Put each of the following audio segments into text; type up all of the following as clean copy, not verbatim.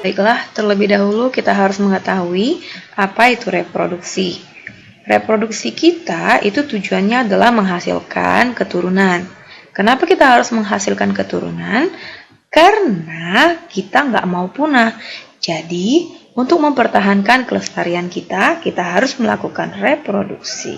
Baiklah, terlebih dahulu kita harus mengetahui apa itu reproduksi. Reproduksi kita itu tujuannya adalah menghasilkan keturunan. Kenapa kita harus menghasilkan keturunan? Karena kita nggak mau punah. Jadi, untuk mempertahankan kelestarian kita harus melakukan reproduksi.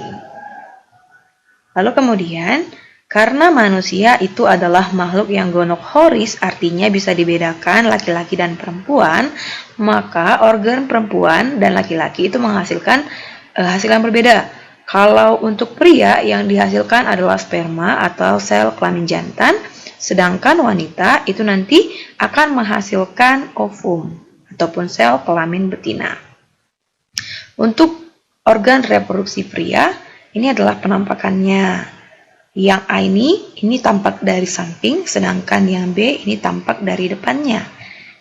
Lalu kemudian, karena manusia itu adalah makhluk yang gonokhoris, artinya bisa dibedakan laki-laki dan perempuan, maka organ perempuan dan laki-laki itu menghasilkan hasil yang berbeda. Kalau untuk pria yang dihasilkan adalah sperma atau sel kelamin jantan, sedangkan wanita itu nanti akan menghasilkan ovum ataupun sel kelamin betina. Untuk organ reproduksi pria, ini adalah penampakannya. Yang A ini tampak dari samping, sedangkan yang B ini tampak dari depannya.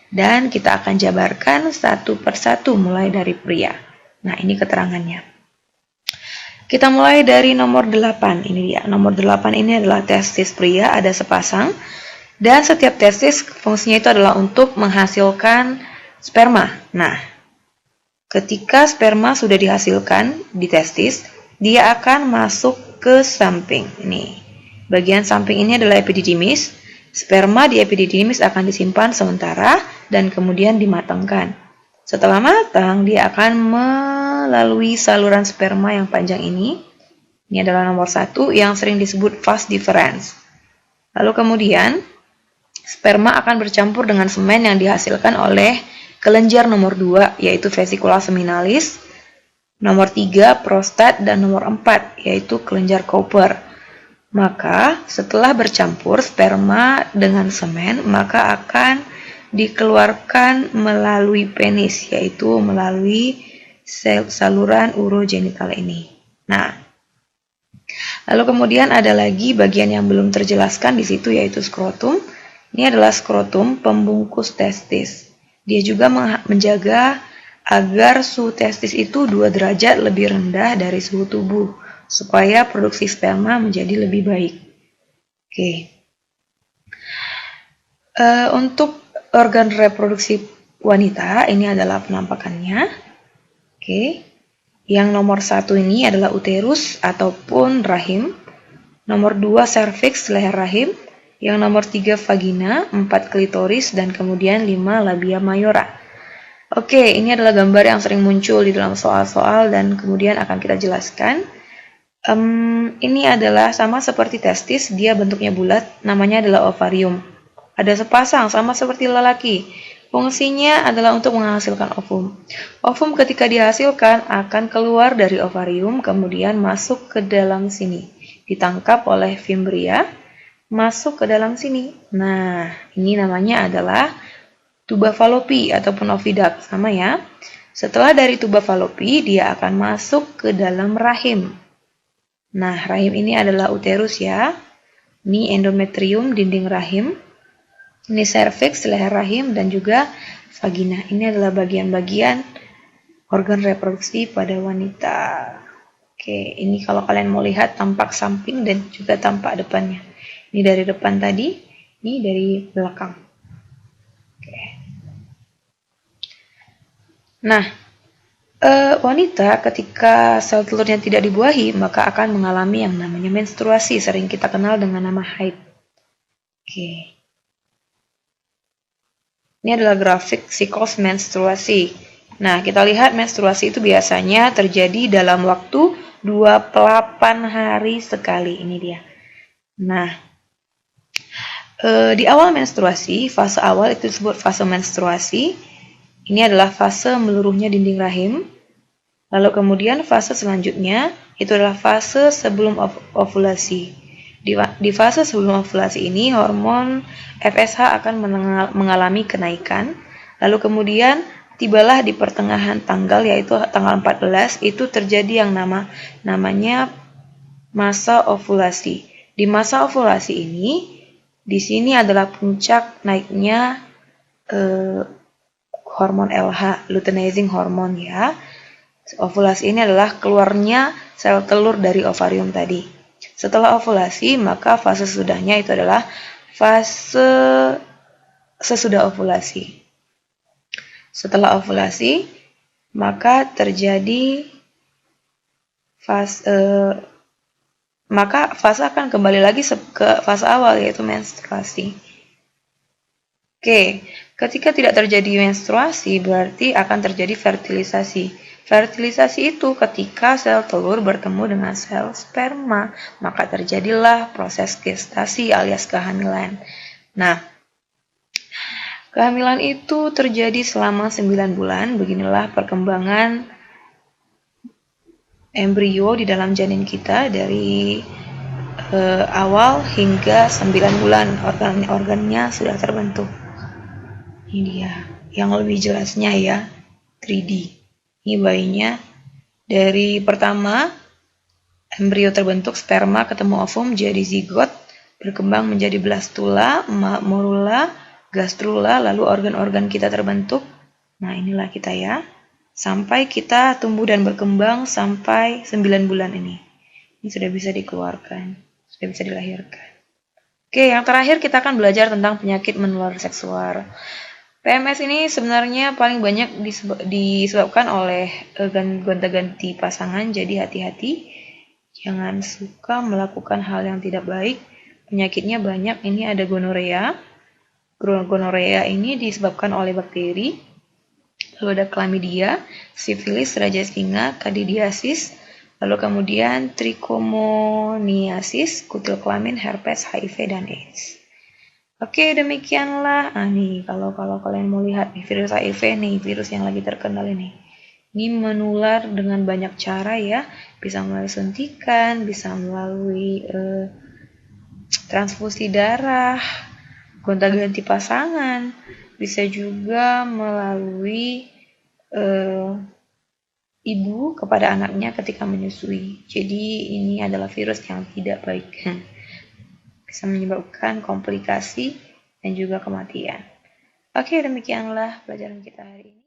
Dan kita akan jabarkan satu persatu mulai dari pria. Nah, ini keterangannya. Kita mulai dari nomor 8. Ini dia. Nomor 8 ini adalah testis pria, ada sepasang. Dan setiap testis fungsinya itu adalah untuk menghasilkan sperma. Nah, ketika sperma sudah dihasilkan di testis, dia akan masuk ke samping. Nih, bagian samping ini adalah epididymis. Sperma di epididymis akan disimpan sementara dan kemudian dimatangkan. Setelah matang, dia akan melalui saluran sperma yang panjang ini. Ini adalah nomor 1 yang sering disebut vas deferens. Lalu kemudian, sperma akan bercampur dengan semen yang dihasilkan oleh kelenjar nomor 2, yaitu vesicula seminalis, nomor 3 prostat, dan nomor 4 yaitu kelenjar Cooper. Maka setelah bercampur sperma dengan semen, maka akan dikeluarkan melalui penis, yaitu melalui saluran urogenital ini. Nah, lalu kemudian ada lagi bagian yang belum terjelaskan di situ, yaitu skrotum. Ini adalah skrotum pembungkus testis. Dia juga menjaga agar suhu testis itu 2 derajat lebih rendah dari suhu tubuh, supaya produksi sperma menjadi lebih baik. Oke. Untuk organ reproduksi wanita, ini adalah penampakannya. Oke. Yang nomor 1 ini adalah uterus ataupun rahim. Nomor 2 cervix, leher rahim. Yang nomor 3 vagina, 4 klitoris, dan kemudian 5 labia mayora. Oke, ini adalah gambar yang sering muncul di dalam soal-soal dan kemudian akan kita jelaskan. Ini adalah sama seperti testis, dia bentuknya bulat, namanya adalah ovarium. Ada sepasang, sama seperti lelaki. Fungsinya adalah untuk menghasilkan ovum. Ovum ketika dihasilkan akan keluar dari ovarium, kemudian masuk ke dalam sini. Ditangkap oleh fimbria, masuk ke dalam sini. Nah, ini namanya adalah tuba falopi ataupun oviduct, sama ya. Setelah dari tuba falopi, dia akan masuk ke dalam rahim. Nah, rahim ini adalah uterus ya. Ini endometrium, dinding rahim. Ini cervix, leher rahim, dan juga vagina. Ini adalah bagian-bagian organ reproduksi pada wanita. Oke, ini kalau kalian mau lihat tampak samping dan juga tampak depannya. Ini dari depan tadi, ini dari belakang. Nah, wanita ketika sel telurnya tidak dibuahi, maka akan mengalami yang namanya menstruasi, sering kita kenal dengan nama haid. Oke. Ini adalah grafik siklus menstruasi. Nah, kita lihat menstruasi itu biasanya terjadi dalam waktu 28 hari sekali. Ini dia. Nah, di awal menstruasi, fase awal itu disebut fase menstruasi. Ini adalah fase meluruhnya dinding rahim. Lalu kemudian fase selanjutnya itu adalah fase sebelum ovulasi. Di fase sebelum ovulasi ini hormon FSH akan mengalami kenaikan. Lalu kemudian tibalah di pertengahan tanggal, yaitu tanggal 14, itu terjadi yang namanya masa ovulasi. Di masa ovulasi ini, di sini adalah puncak naiknya hormon LH, luteinizing hormone ya. Ovulasi ini adalah keluarnya sel telur dari ovarium tadi. Setelah ovulasi, maka fase sesudahnya itu adalah fase sesudah ovulasi. Setelah ovulasi, maka terjadi fase akan kembali lagi ke fase awal, yaitu menstruasi. Oke, ketika tidak terjadi menstruasi berarti akan terjadi fertilisasi. Fertilisasi itu ketika sel telur bertemu dengan sel sperma, maka terjadilah proses gestasi alias kehamilan. Nah, kehamilan itu terjadi selama 9 bulan. Beginilah perkembangan embrio di dalam janin kita dari awal hingga 9 bulan organ-organnya sudah terbentuk. Ini dia yang lebih jelasnya ya, 3D. Ini bayinya dari pertama embrio terbentuk, sperma ketemu ovum jadi zigot, berkembang menjadi blastula, morula, gastrula, lalu organ-organ kita terbentuk. Nah, inilah kita ya. Sampai kita tumbuh dan berkembang sampai 9 bulan ini. Ini sudah bisa dikeluarkan, sudah bisa dilahirkan. Oke, yang terakhir kita akan belajar tentang penyakit menular seksual. PMS ini sebenarnya paling banyak disebabkan oleh gonta-ganti pasangan, jadi hati-hati. Jangan suka melakukan hal yang tidak baik. Penyakitnya banyak, ini ada gonorea. Gonorea ini disebabkan oleh bakteri. Lalu ada chlamydia, sifilis, raja singa, kandidiasis, lalu kemudian trichomoniasis, kutil kelamin, herpes, HIV, dan AIDS. Oke, demikianlah. Nih, kalau kalian mau lihat nih, virus HIV nih, virus yang lagi terkenal ini. Ini menular dengan banyak cara ya, bisa melalui suntikan, bisa melalui transfusi darah, gonta-ganti pasangan, bisa juga melalui ibu kepada anaknya ketika menyusui. Jadi ini adalah virus yang tidak baik. Bisa menyebabkan komplikasi dan juga kematian. Oke, demikianlah pelajaran kita hari ini.